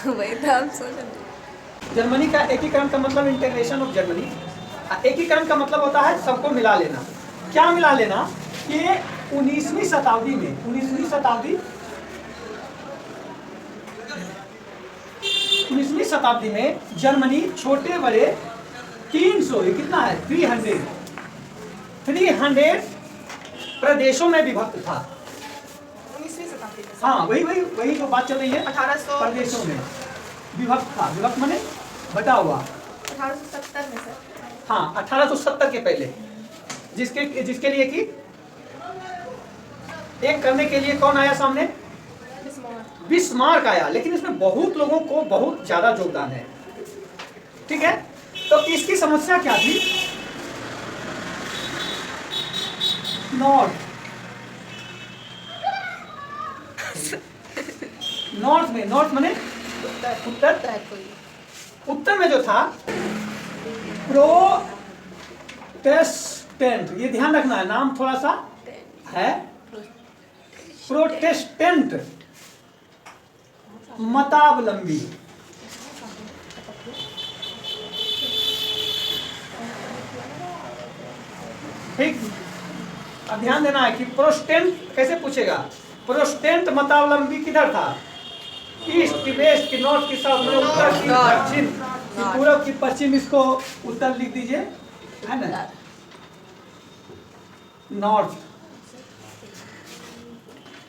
वही तो हम सोच रहे। जर्मनी का एकीकरण का मतलब इंटीग्रेशन ऑफ जर्मनी। एकीकरण का मतलब होता है सबको मिला लेना। क्या मिला लेना कि 19वीं शताब्दी में 19वीं शताब्दी में जर्मनी छोटे बड़े 300, ये कितना है 300 प्रदेशों में विभक्त था। 19वीं शताब्दी में। हाँ वही जो बात चल रही है, 1800 प्रदेशों में विभक्त था। विभक्त माने बटा हुआ। 1870 में सर। हाँ 1870 के पहले, जिसके लिए कि एक करने के लिए कौन आया सामने? बिस्मार्क आया। लेकिन इसमें बहुत लोगों को बहुत ज्यादा योगदान है। ठीक है, तो इसकी समस्या क्या थी? नॉर्थ माने उत्तर में जो था प्रोटेस्टेंट, ये ध्यान रखना है, नाम थोड़ा सा है। प्रोटेस्टेंट मतावलंबी। ठीक, अब ध्यान देना है कि प्रोटेस्टेंट कैसे पूछेगा। प्रोटेस्टेंट मतावलंबी किधर था? ईस्ट की वेस्ट की नॉर्थ की साउथ में, उत्तर की दक्षिण की पूर्व की पश्चिम। इसको उत्तर लिख दीजिए, है ना, नॉर्थ।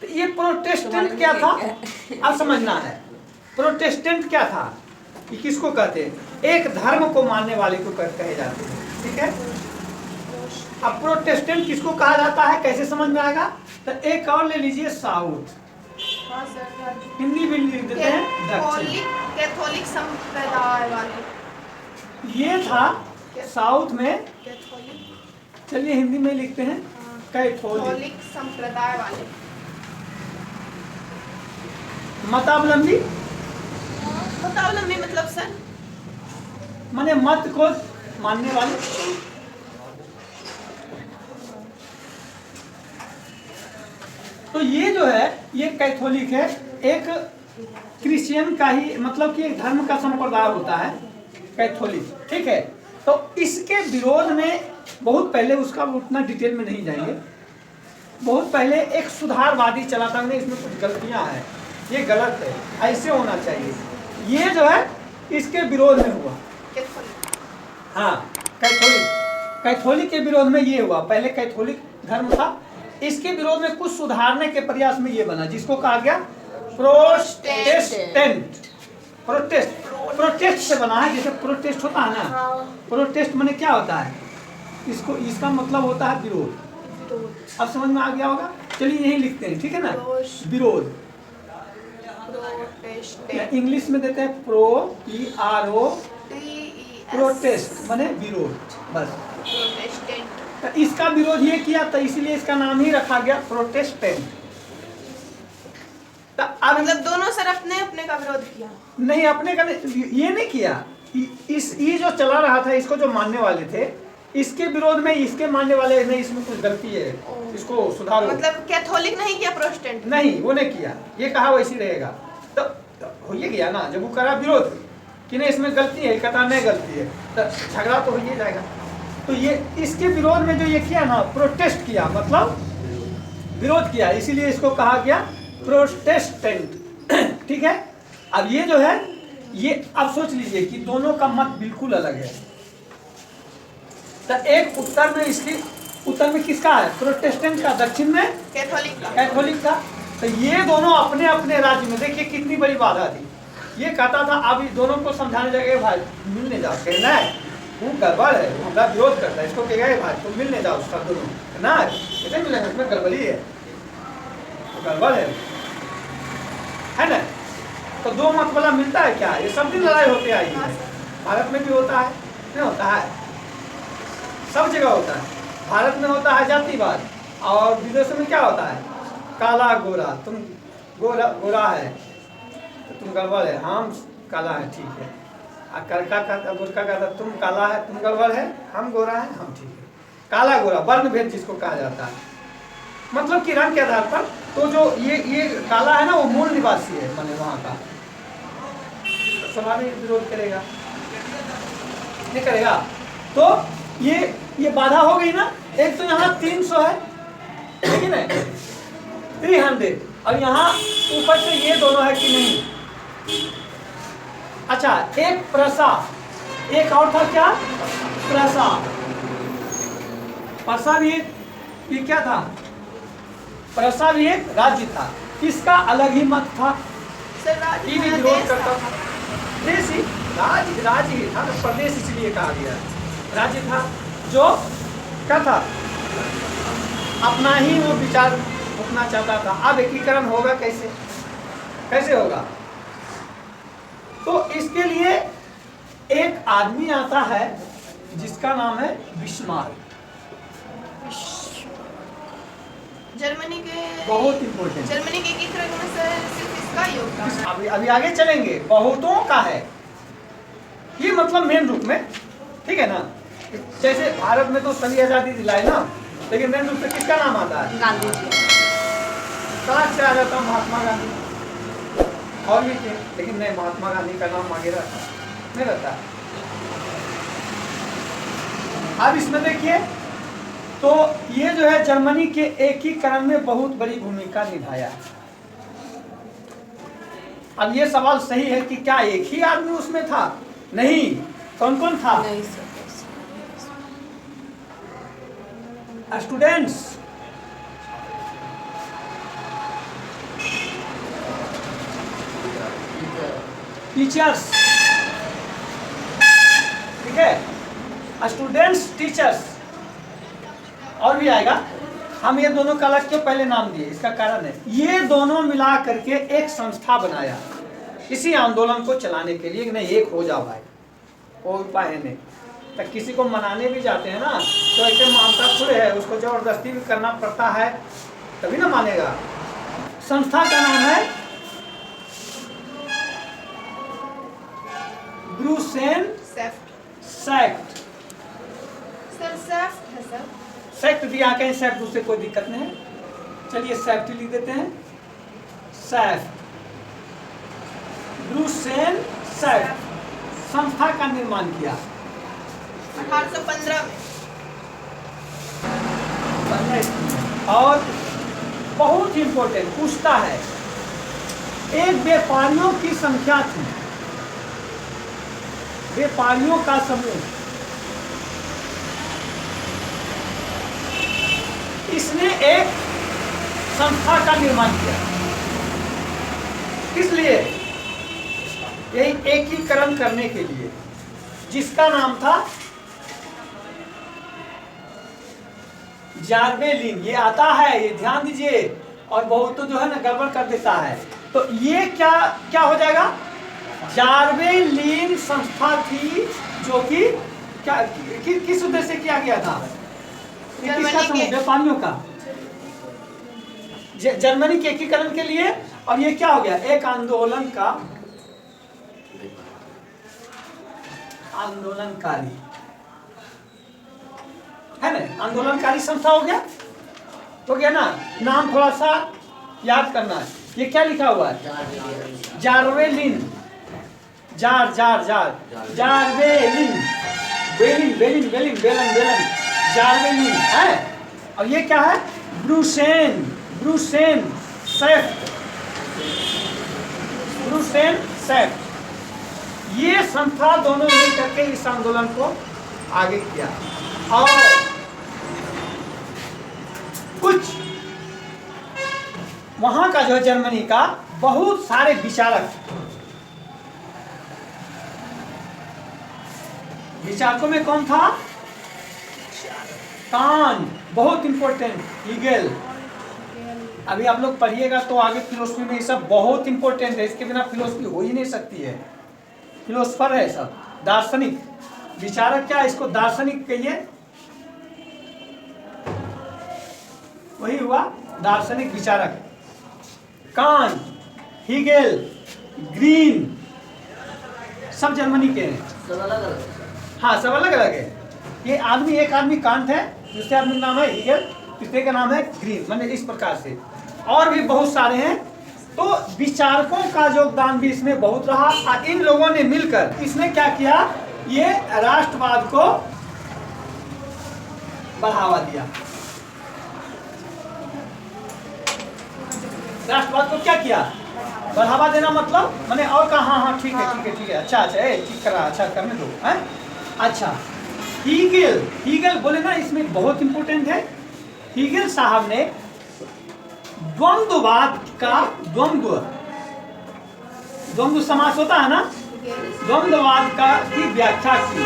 तो ये प्रोटेस्टेंट क्या था अब समझना है। प्रोटेस्टेंट क्या था, कि किसको कहते हैं? एक धर्म को मानने वाले को कहे जाते हैं। ठीक है, अब प्रोटेस्टेंट किसको कहा जाता है, कैसे समझ में आएगा? तो एक और ले लीजिए, साउथ। हिंदी भी लिख देते हैं दक्षिण। कैथोलिक संप्रदाय वाले। ये था साउथ में। चलिए हिंदी में लिखते हैं, कैथोलिक संप्रदाय वाले। मतावलंबी मतलब सर माने मत को मानने वाले। तो ये जो है ये कैथोलिक है, एक क्रिश्चियन का ही, मतलब कि एक धर्म का संप्रदाय होता है कैथोलिक। ठीक है, तो इसके विरोध में बहुत पहले, उसका उतना डिटेल में नहीं जाएंगे, बहुत पहले एक सुधारवादी चला था, इसमें कुछ गलतियां हैं, ये गलत है, ऐसे होना चाहिए। ये जो है इसके विरोध में हुआ। हाँ, कैथोलिक के विरोध में ये हुआ। पहले कैथोलिक धर्म था, इसके विरोध में कुछ सुधारने के प्रयास में ये बना, जिसको कहा गया प्रोटेस्टेंट। प्रोटेस्ट से बना है, जैसे प्रोटेस्ट होता है ना, प्रोटेस्ट माने क्या होता है, इसका मतलब होता है विरोध। अब समझ में आ गया होगा। चलिए यही लिखते हैं, ठीक है ना, विरोध। इंग्लिश में देते हैं PRO, प्रोटेस्ट माने विरोध, बस। तो इसका विरोध ये किया, तो इसलिए इसका नाम ही रखा गया प्रोटेस्टेंट। तो अब मतलब दोनों सर अपने अपने का विरोध किया? नहीं, अपने का ये नहीं किया। ये जो चला रहा था, इसको जो मानने वाले थे, इसके विरोध में इसके मानने वाले नहीं, इसमें कुछ गलती है, इसको सुधारो। मतलब कैथोलिक नहीं किया, प्रोटेस्टेंट नहीं, वो नहीं किया, ये कहा वैसी रहेगा। तो हो ये गया ना, जब वो करा विरोध कि नहीं इसमें गलती है, कहता नहीं गलती है, तो झगड़ा तो हो ही जाएगा। तो ये इसके विरोध में जो ये किया ना, प्रोटेस्ट किया, मतलब विरोध किया, इसीलिए इसको कहा गया प्रोटेस्टेंट। ठीक है, अब ये जो है, ये अब सोच लीजिए कि दोनों का मत बिल्कुल अलग है। तो एक उत्तर में किसका है? प्रोटेस्टेंट का। दक्षिण में कैथोलिक का। तो ये दोनों अपने अपने राज्य में, देखिए कितनी बड़ी बाधा थी। ये कहता था, अब इस दोनों को समझाने जाएगा, भाई मिलने जाओ, कहना है वो गड़बड़ है, वो हमारा विरोध करता है, इसको कहेगा भाई तुम मिलने जाओ, उसका दोनों ना कैसे मिलेंगे, उसमें गड़बड़ी है, तो गड़बड़ है ना। तो दो मत वाला मिलता है क्या? ये सब दिन लड़ाई होते आई है, भारत में भी होता है, नहीं होता है, सब जगह होता है। भारत में होता है जातिवाद, और विदेशों में क्या होता है? काला गोरा, तुम गोरा है तो तुम गड़बड़ है, हम काला है ठीक है, गोरखा कहता तुम काला है तुम गड़बड़ है, हम गोरा है हम ठीक है। काला गोरा वर्ण भेद जिसको कहा जाता है, मतलब कि रंग के आधार पर। तो जो ये काला है ना, वो मूल निवासी है, माने वहाँ का, स्वाभाविक विरोध करेगा, नहीं करेगा। तो ये बाधा हो गई ना। एक तो यहाँ 300 है, लेकिन 300, और यहाँ ऊपर से ये दोनों है कि नहीं। अच्छा, एक प्रसा, एक और था क्या, प्रसा। प्रसा भी ये क्या था, प्रसा भी एक राज्य था। इसका अलग ही मत था, सर राज्य ये भी था, विरोध देश करता था। था। देश ही राज्य ही था, प्रदेश इसलिए कहा गया, राज्य था जो क्या था, अपना ही वो विचार रखना चाहता था। अब एकीकरण होगा कैसे, कैसे होगा? तो इसके लिए एक आदमी आता है जिसका नाम है बिस्मार्क। जर्मनी के, बहुत इंपॉर्टेंट, जर्मनी के एकीकरण में सिर्फ इसका योगदान है। अभी आगे चलेंगे, बहुतों का है ये, मतलब मेन रूप में, ठीक है ना। जैसे भारत में तो सभी आजादी दिलाई ना, लेकिन मेन रूप से किसका नाम आता है, गांधी जी। कहाँ से आ जाता महात्मा गांधी, और भी थे, लेकिन नहीं, महात्मा गांधी का नाम आगे रहता नहीं रहता। अब इसमें देखिए, तो ये जो है जर्मनी के एकीकरण में बहुत बड़ी भूमिका निभाया। अब ये सवाल सही है कि क्या एक ही आदमी उसमें था? नहीं, कौन कौन था? नहीं सर। स्टूडेंट्स, टीचर्स, ठीक है, स्टूडेंट्स, टीचर्स, और भी आएगा। हम ये दोनों का अलग क्यों पहले नाम दिए, इसका कारण है ये दोनों मिला करके एक संस्था बनाया इसी आंदोलन को चलाने के लिए। नहीं, एक हो जाओ भाई, कोई उपाय है नहीं। तो किसी को मनाने भी जाते हैं ना, तो ऐसे मानता थोड़े है, उसको जबरदस्ती भी करना पड़ता है, तभी ना मानेगा। संस्था का नाम है ब्रूसेन सेक्ट। सर सेफ्ट है सर। सेक्ट दिया, कहीं सेफ्ट उससे कोई दिक्कत नहीं है, चलिए सेफ्ट लिख देते हैं, सेफ्ट, ब्रूसेन सेक्ट। संस्था का निर्माण किया 1815 में। और बहुत इंपॉर्टेंट पूछता है, एक व्यापारियों की संख्या थी, व्यापारियों का समूह, इसने एक संस्था का निर्माण किया। किस लिए? यही एकीकरण करने के लिए, जिसका नाम था जार्बेलिन। ये आता है, ये ध्यान दीजिए, और बहुत तो जो है ना गड़बड़ कर देता है। तो ये क्या हो जाएगा, जार्बेलिन संस्था थी, जो कि क्या किस उद्देश्य से किया गया था, किसका समूह, व्यापारियों का, जर्मनी के एकीकरण के लिए। और ये क्या हो गया, एक आंदोलन का, आंदोलनकारी है ना, आंदोलनकारी संस्था हो गया ना। नाम थोड़ा सा याद करना है, ये क्या लिखा हुआ है, जार्बेलिन, जार जार जार, जार्बेलिन, बेलिन बेलिन बेलिन बेलन बेलन, जार्बेलिन है। और ये क्या है, ब्रूसेन, ब्रूसेन सेक्ट, ब्रूसेन सेक्ट। ये संस्था दोनों मिल करके इस आंदोलन को आगे किया। और कुछ वहां का जो है जर्मनी का बहुत सारे विचारक, विचारकों में कौन था, कांट, बहुत इंपॉर्टेंट, हीगेल। अभी आप लोग पढ़िएगा तो आगे फिलोसफी में ये सब बहुत इंपॉर्टेंट है, इसके बिना फिलोसफी हो ही नहीं सकती है। फिलोसफर है सब, दार्शनिक, विचारक क्या, इसको दार्शनिक कहिए, वही हुआ दार्शनिक विचारक। कांट, हीगेल, ग्रीन, सब जर्मनी के हैं। हाँ, सब अलग अलग है। ये आदमी, एक आदमी कांट है, दूसरे आदमी का नाम है हीगेल, तीसरे का नाम है ग्रीन, मतलब इस प्रकार से। और भी बहुत सारे हैं तो विचारकों का योगदान भी इसमें बहुत रहा और इन लोगों ने मिलकर इसने क्या किया, ये राष्ट्रवाद को बढ़ावा दिया। राष्ट्रवाद को क्या किया, बढ़ावा देना, मतलब मैंने और कहा हाँ ठीक है ठीक है ठीक है, अच्छा अच्छा ठीक करा, अच्छा करने दो है। अच्छा हीगल बोले ना, इसमें बहुत इंपॉर्टेंट है। हीगल साहब ने द्वंद्ववाद का द्वंद्व समास होता है ना, द्वंद्ववाद का की व्याख्या की।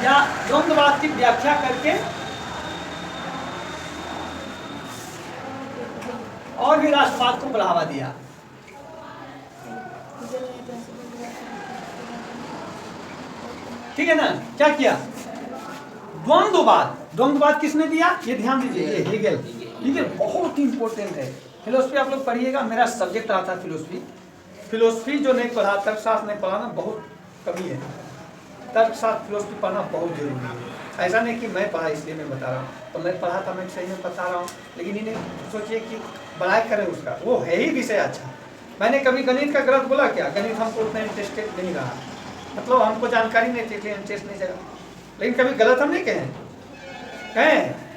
या द्वंद्ववाद की व्याख्या करके और भी राष्ट्रवाद को बढ़ावा दिया। ठीक है ना, क्या किया, द्वंद्ववाद किसने दिया, ये ध्यान दीजिए, ये हीगल बहुत इंपॉर्टेंट है। फिलोसफी आप लोग पढ़िएगा, मेरा सब्जेक्ट रहा था फिलोसफी जो नहीं पढ़ा, तर्कशास्त्र नहीं पढ़ा ना, बहुत कमी है। तर्कशास्त्र फिलोसफी पढ़ना बहुत जरूरी है। ऐसा नहीं कि मैं पढ़ा इसलिए मैं बता रहा हूँ, तो मैं पढ़ा था, मैं सही में बता रहा हूँ, लेकिन इन्हें सोचिए कि बड़ाई करें उसका, वो है ही विषय अच्छा। मैंने कभी गणित का गलत बोला क्या, गणित हमको उतना इंटरेस्टेड नहीं रहा, मतलब हमको जानकारी नहीं थी, इंटरेस्ट नहीं जगा, लेकिन कभी गलत हम नहीं कहें,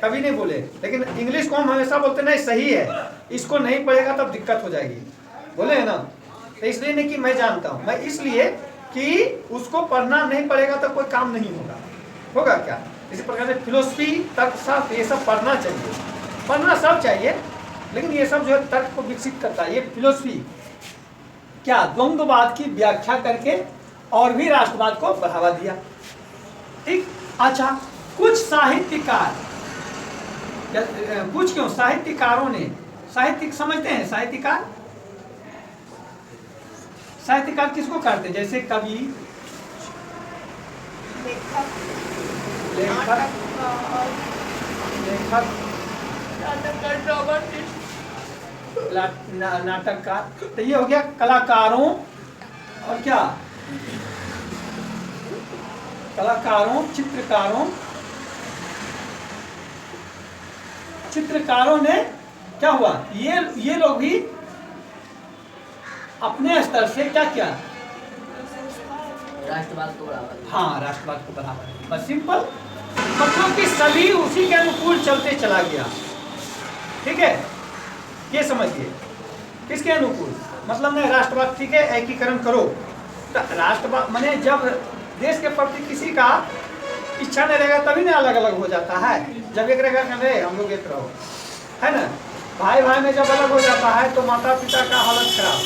कभी नहीं बोले। लेकिन इंग्लिश को हम हमेशा बोलते नहीं सही है, इसको नहीं पढ़ेगा तब दिक्कत हो जाएगी, बोले है ना। तो इसलिए नहीं कि मैं जानता हूँ, मैं इसलिए कि उसको पढ़ना नहीं पड़ेगा तो कोई काम नहीं होगा क्या। इसी प्रकार से फिलोसफी, तर्कशास्त्र, ये सब पढ़ना चाहिए, पढ़ना सब चाहिए, लेकिन ये सब जो है तर्क को विकसित करता है। ये फिलोसफी क्या, द्वंद्ववाद की व्याख्या करके और भी राष्ट्रवाद को बढ़ावा दिया। ठीक, अच्छा, कुछ साहित्यकार, कुछ क्यों साहित्यकारों ने, साहित्यिक समझते हैं, साहित्यकार किसको कहते हैं, जैसे कवि, नाटककार, तो ये हो गया कलाकारों, और क्या, कलाकारों, चित्रकारों ने क्या हुआ, ये लोग भी अपने स्तर से क्या किया, राष्ट्रवाद को बढ़ावा दिया। हाँ, राष्ट्रवाद को बढ़ावा दिया, बस सिंपल, मतलब कि सभी उसी के अनुकूल चलते चला गया। ठीक है, ये समझिए, किसके अनुकूल, मतलब नहीं राष्ट्रवाद ठीक है, एकीकरण करो, तो राष्ट्रवाद माने जब देश के प्रति किसी का इच्छा नहीं रहेगा तभी ना अलग अलग हो जाता है। जब एक रहेगा नहीं हम लोग एक रहो, है ना। भाई में जब अलग हो जाता है तो माता पिता का हालत खराब,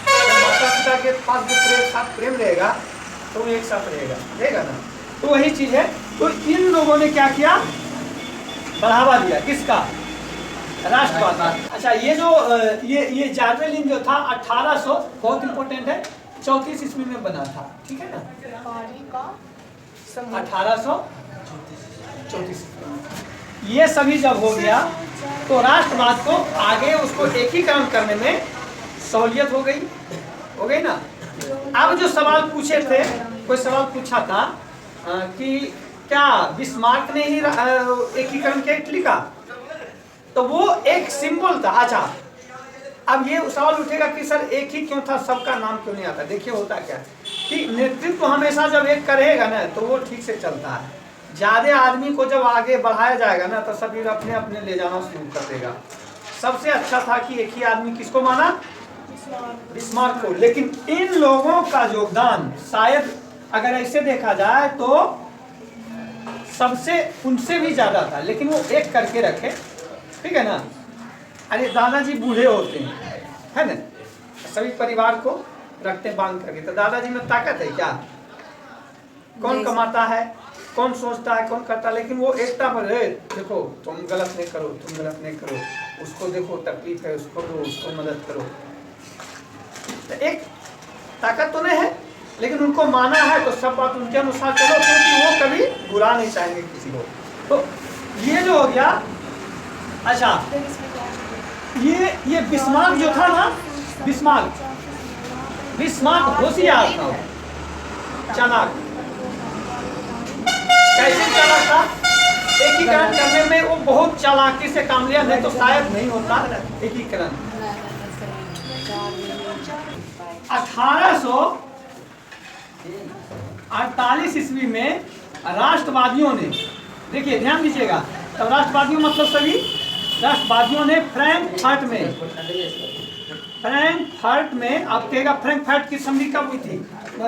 जब माता पिता के पास जो साथ प्रेम रहेगा तो वो एक साथ रहेगा ना। तो वही चीज है, तो इन लोगों ने क्या किया, बढ़ावा दिया, किसका, राष्ट्रवाद। अच्छा, ये जो ये जार्वेलिन जो था 1800, बहुत इंपॉर्टेंट है, 34 ईस्वी में बना था। ठीक है ना, 1834। ये सभी जब हो गया तो राष्ट्रवाद को आगे उसको एकीकरण करने में सहूलियत हो गई ना। अब जो सवाल पूछे थे, कोई सवाल पूछा था कि क्या बिस्मार्क ने ही एकीकरण किया इटली का, तो वो एक सिंबल था। अच्छा, अब ये सवाल उठेगा कि सर एक ही क्यों था, सबका नाम क्यों नहीं आता। देखिए होता क्या कि नेतृत्व हमेशा जब एक करेगा ना तो वो ठीक से चलता है। ज्यादा आदमी को जब आगे बढ़ाया जाएगा ना तो सभी अपने अपने ले जाना शुरू कर देगा। सबसे अच्छा था कि एक ही आदमी किसको माना, बिस्मार्क को। लेकिन इन लोगों का योगदान शायद अगर ऐसे देखा जाए तो सबसे उनसे भी ज्यादा था, लेकिन वो एक करके रखे। ठीक है ना, अरे दादाजी बूढ़े होते हैं, है ना, सभी परिवार को रखते हैं बांध करके, तो दादाजी में ताकत है क्या, कौन कमाता है, कौन सोचता है, कौन करता है, लेकिन वो एकता पर है। देखो तुम गलत नहीं करो, तुम गलत नहीं करो, उसको देखो तकलीफ है, उसको दो, उसको मदद करो। तो एक ताकत तो नहीं है, लेकिन उनको माना है तो सब बात उनके अनुसार चलो, क्योंकि वो कभी बुरा नहीं चाहेंगे किसी को। तो ये जो हो गया। अच्छा, ये बिस्मार्क जो था ना, बिस्मार्क होशियार था, चालाक। कैसे चालाक था? एकीकरण करने में वो बहुत चालाकी से काम लिया, नहीं तो शायद नहीं होता एकीकरण। 1848 ईस्वी में राष्ट्रवादियों ने, देखिए ध्यान दीजिएगा, तब राष्ट्रवादियों मतलब सभी राष्ट्रवादियों ने फ्रैंकफर्ट में आप कहेगा फ्रैंकफर्ट की संधि कब हुई थी,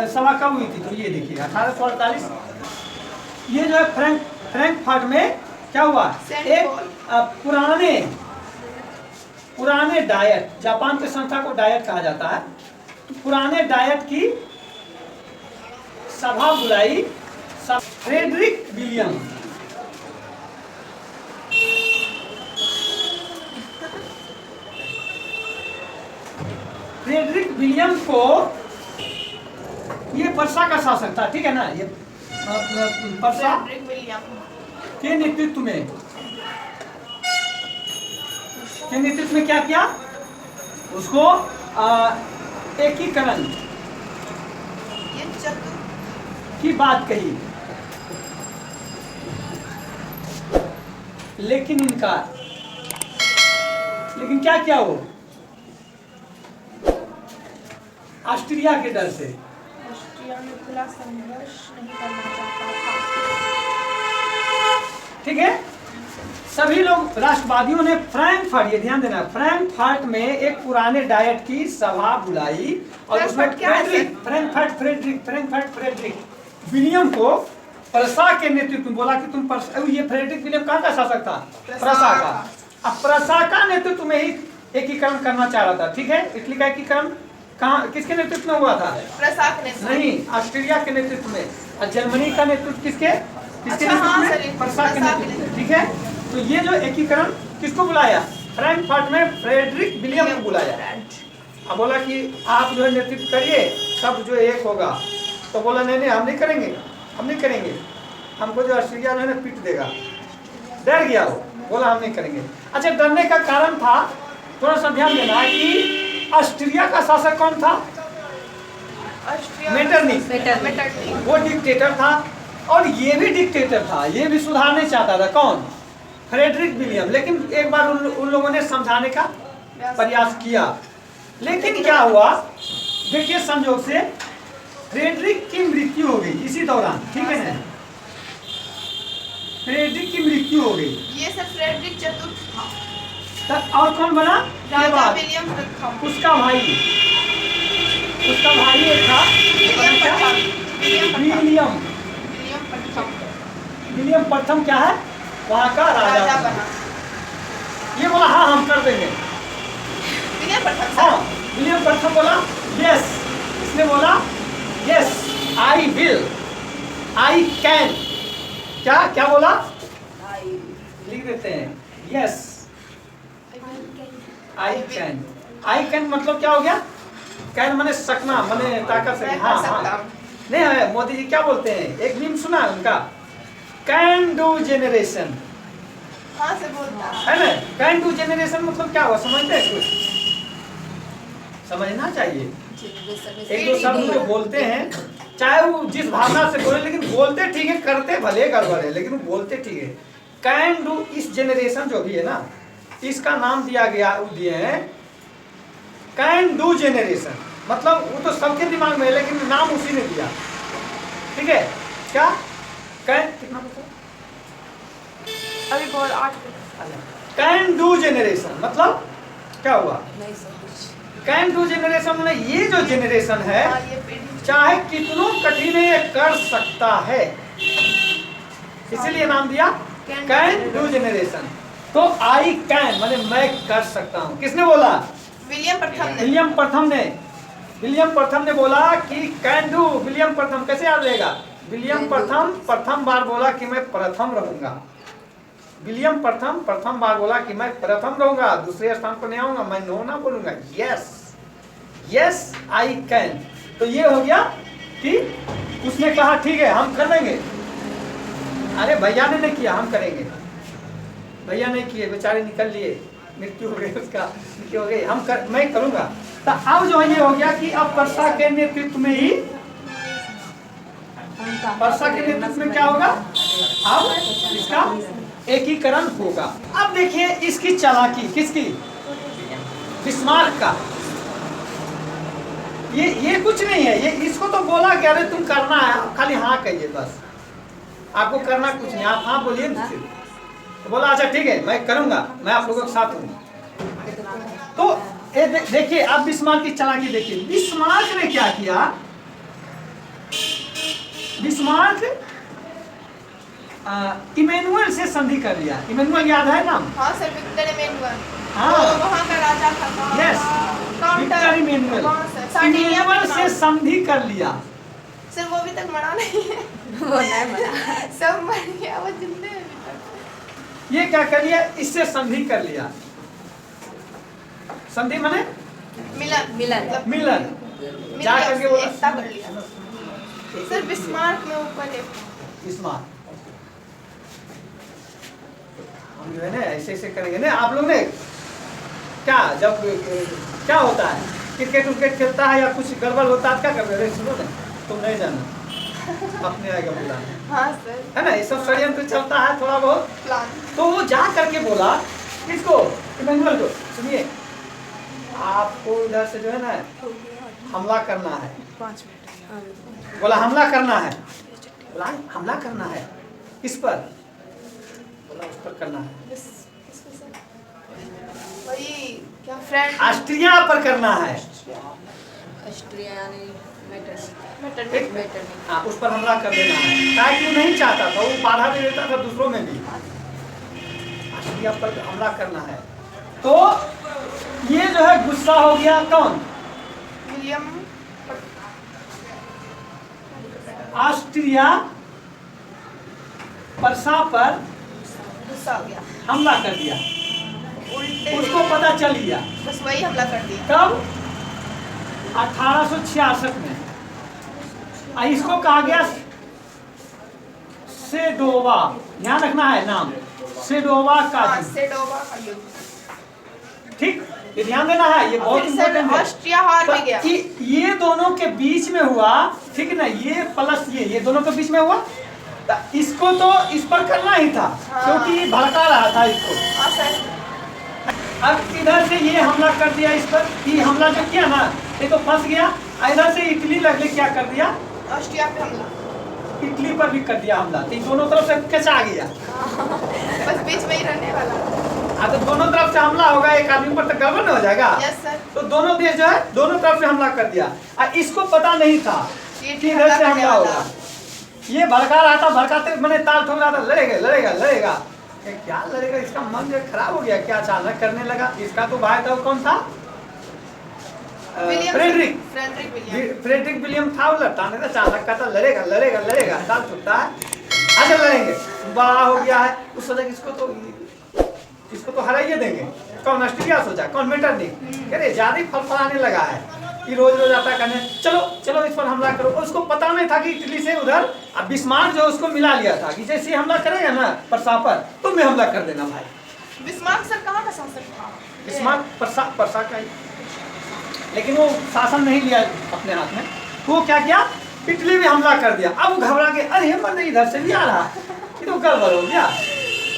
सभा कब हुई थी? तो ये देखिए 1848, ये जो है फ्रैंकफर्ट में क्या हुआ, एक पुराने डायट, जापान के संस्था को डायट कहा जाता है, तो पुराने डायट की सभा बुलाई फ्रेडरिक विलियम। फ्रेडरिक विलियम को, ये पर्सा का शासक था, ठीक है ना, ये पर्सा फ्रेडरिक विलियम के नेतृत्व में क्या किया, उसको एकीकरण की बात कही, लेकिन क्या किया वो, ऑस्ट्रिया के डर से, ऑस्ट्रिया में खुला संघर्ष नहीं करना चाहता था। ठीक है। सभी लोग राष्ट्रवादियों ने फ्रैंकफर्ट, ये ध्यान देना, फ्रैंकफर्ट में एक पुराने डायट की सभा बुलाई और उसमें फ्रेडरिक विलियम को प्रसा के नेतृत्व में बोला कि तुम ये फ्रेडरिक विलियम कहाँ का शासक था, प्रसा का। अब प्रसा का नेतृत्व में ही एकीकरण करना चाह रहा था, ठीक है। इटली का एकीकरण कहाँ, किसके नेतृत्व में हुआ था? प्रसा के नेतृत्व नहीं, ऑस्ट्रेलिया के नेतृत्व में। और जर्मनी का नेतृत्व किसके नेतृत्व में? प्रसा के नेतृत्व, ठीक है। तो ये जो एकीकरण किसको बुलाया? फ्रैंकफर्ट में फ्रेडरिक विलियम को बुलाया। अब बोला कि आप जो है नेतृत्व करिए, सब जो एक होगा। तो बोला नहीं हम नहीं करेंगे, हमको जो ऑस्ट्रेलिया जो है ना पीट देगा। डर गया वो, बोला हम नहीं करेंगे। अच्छा, डरने का कारण था, थोड़ा सा ध्यान देना कि ऑस्ट्रिया का शासक कौन था? मेटरनिच, वो डिक्टेटर था और ये भी डिक्टेटर था, ये भी सुधारने चाहता था। कौन? Frederick William. लेकिन एक बार उन लोगों ने समझाने का प्रयास किया, लेकिन क्या हुआ, देखिए संयोग से फ्रेडरिक की मृत्यु हो गई इसी दौरान, ठीक है ना। फ्रेडरिक की मृत्यु हो गई, ये सब फ्रेडरिक चतुर्थ था। और कौन बना? राजा विलियम प्रथम, उसका भाई एक था विलियम प्रथम। क्या है? वहाँ का राजा बना। ये बोला हाँ हम कर देंगे। विलियम प्रथम बोला यस, इसने बोला yes I will, I can. क्या बोला? लिख देते हैं यस आई कैन मतलब क्या हो गया? कैन माने सकना, माने ताकत से। हाँ नहीं है, मोदी जी क्या बोलते हैं, एक मीम सुना है उनका, कैन डू जेनरेशन, से बोलता है ना। कैन डू जेनरेशन मतलब क्या हुआ, समझते हैं? कुछ समझना चाहिए। एक दो शब्द जो बोलते हैं, चाहे वो जिस भावना से बोले, लेकिन बोलते ठीक है, करते भले गड़बड़ है, लेकिन वो बोलते ठीक है। कैन डू, इस जेनरेशन जो भी है ना, इसका नाम दिए हैं कैन डू जेनरेशन। मतलब वो तो सबके दिमाग में है, लेकिन नाम उसी ने दिया, ठीक है। क्या कैन, कितना अभी बहुत 8 कैन डू जेनरेशन मतलब क्या हुआ? कैन डू जेनरेशन में ये जो जेनरेशन है, चाहे कितनों कठिन ये कर सकता है, इसीलिए नाम दिया कैन डू जेनरेशन। तो आई कैन माने मैं कर सकता हूँ। किसने बोला? विलियम प्रथम ने बोला कि कैन डू। विलियम प्रथम कैसे याद रहेगा? विलियम प्रथम बार बोला कि मैं प्रथम रहूंगा। विलियम प्रथम बार बोला कि मैं प्रथम रहूंगा, दूसरे स्थान पर नहीं आऊंगा, मैं नो ना बोलूंगा, यस आई कैन। तो ये हो गया कि उसने कहा ठीक है हम कर देंगे। अरे भैया ने नहीं किया, हम करेंगे। भैया नहीं किए, बेचारे निकल लिए, मृत्यु हो गई उसका, मृत्यु हो गई, मैं करूंगा। तो अब जो ये हो गया कि अब वर्षा के नेतृत्व में ही, वर्षा के नेतृत्व में क्या होगा? अब इसका एकीकरण होगा। अब देखिए इसकी चालाकी, किसकी? बिस्मार्क का। ये कुछ नहीं है, ये इसको तो बोला कि अरे तुम करना है, आप खाली हाँ कहिए बस, आपको करना कुछ नहीं, आप हाँ बोलिए ना। तो बोला अच्छा ठीक है मैं करूंगा, मैं आप लोगों के साथ हूँ। तो देखिए अब बिस्मार्क की चालाकी देखिए। बिस्मार्क ने क्या किया? बिस्मार्क इमैनुअल से संधि कर लिया। इमैनुअल याद है नाम? हाँ सर, विक्टर इमैनुअल। हाँ। वो वहाँ का राजा था। Yes, Victor Emmanuel. इमैनुअल से संधि कर लिया। सर वो अभी तक मरा नहीं है। वो नहीं बना। सब मर गया, वो जिंदे हैं अभी तक। ये क्या कर लिया? इससे संधि कर लिया। संधि माने मिलन। मिलन। मिलन। जा करके वो एकता कर लिया। सर बिस्मार्क में ऊपर है। बिस्मार्क हम जो है ना ऐसे ऐसे करेंगे ना। आप लोग ने क्या जब क्या होता है, क्रिकेट उर्केट खेलता है या कुछ गड़बड़ होता है क्या करते हैं? सुनो ना, तुम नहीं जाना, अपने आएगा बुलाने। हाँ सर। है ना, ये सब षड्यंत्र चलता है थोड़ा बहुत। प्लान। तो वो जा करके बोला किसको? इमैनुअल को, सुनिए आपको इधर से जो है ना हमला करना है। 5 मिनट। बोला हमला करना है। बोला हमला करना है, किस पर? बोला उस पर करना है, किसको सर? वही क्या फ्रेंड? ऑस्ट्रिया पर करना है। ऑस्ट्रिया यानी ठीक? हाँ, उस पर हमला कर देना है। ताकि वो नहीं चाहता था, वो बाधा दे देता था दूसरों में भी। ऑस्ट्रिया पर हमला करना है। तो ये जो है गुस्सा हो गया। कौन? विलियम। ऑस्ट्रिया पर्सा पर गुस्सा हो गया, हमला कर दिया। उल्टे उसको पता चल गया। बस वही हमला कर दिया। कब? 1866 में। इसको कहा गया सेडोवा। ध्यान रखना है नाम, सेडोवा का हाँ, युद्ध। सेडोवा का युद्ध। ठीक, ये ध्यान देना है, ये बहुत फिर सर इम्पोर्टेंट है। ऑस्ट्रिया हार भी गया। कि ये दोनों के बीच में हुआ, ठीक है ना, ये प्लस ये दोनों के बीच में हुआ। तो इसको तो इस पर करना ही था। हाँ। क्योंकि भड़का रहा था इसको। हाँ सर। अब इधर से ये हमला कर दिया इस पर। ये हमला जो किया ना, ये तो फंस गया। इधर से इटली लगले क्या कर दिया? ऑस्ट्रिया पे हमला। इटली पर भी कर दिया हमला। तो दोनों तरफ से कचा गया। बस बीच में ही रहने वाला। हाँ, तो दोनों तरफ से हमला होगा, एक आदमी पर तो गड़बड़ हो जाएगा। Yes sir. तो दोनों देश जो है दोनों तरफ से हमला कर दिया। और इसको पता नहीं था ये कि इधर से करने हमला वाला। होगा। ये भड़का रहा था, भड़काते मैंने ताल ठोक रहा था, लड़ेगा लड़ेगा लड़ेगा। ये क्या लड़ेगा? इसका मन जो खराब हो गया, क्या अचानक करने लगा। इसका तो भाई था, वो कौन था? फ्रेडरिक। फ्रेडरिक विलियम था। वो लड़ता नहीं था, अचानक का था लड़ेगा लड़ेगा लड़ेगा, ताल ठोकता है, अच्छा लड़ेंगे। बड़ा हो गया है, उस सोचा इसको तो हराइए देंगे। कौन? ऑस्ट्रेलिया सोचा। कौन? मेटरनिक। कह रहे ज्यादा फलफलाने लगा है, कि रोज रोज आता करने, चलो चलो इस पर हमला करो। उसको पता नहीं था कि इटली से उधर अब बिस्मार्क जो उसको मिला लिया था कि जैसे हमला करेगा ना पर्सा पर, तुम हमला कर देना भाई। बिस्मार्क सर कहाँ का शासक था? बिस्मार्क पर्सा का ही, लेकिन वो शासन नहीं लिया अपने हाथ में। वो क्या किया? इटली में हमला कर दिया। अब घबरा के, अरे मर इधर से भी आ रहा, ये तो गड़बड़ हो गया।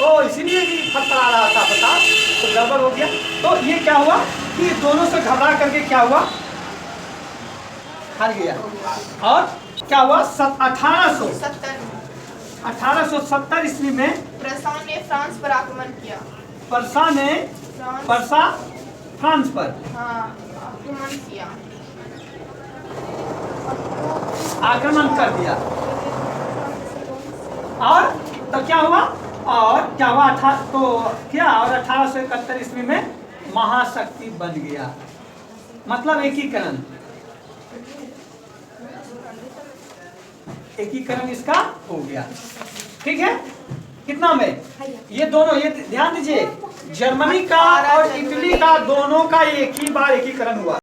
ओ इसीलिए भी फटफड़ा रहा था, पता तो गड़बड़ हो गया। तो ये क्या हुआ कि दोनों से घबरा करके क्या हुआ? हार गया। और क्या हुआ? 1870 ईस्वी में पर्सा ने फ्रांस पर आक्रमण किया। फ्रांस पर हाँ आक्रमण किया। आक्रमण कर दिया। और तो क्या हुआ? और 1871 ईस्वी में महाशक्ति बन गया। मतलब एकीकरण इसका हो गया। ठीक है, कितना में? ये दोनों, ये ध्यान दीजिए, जर्मनी का और इटली का दोनों का एक ही बार एकीकरण हुआ।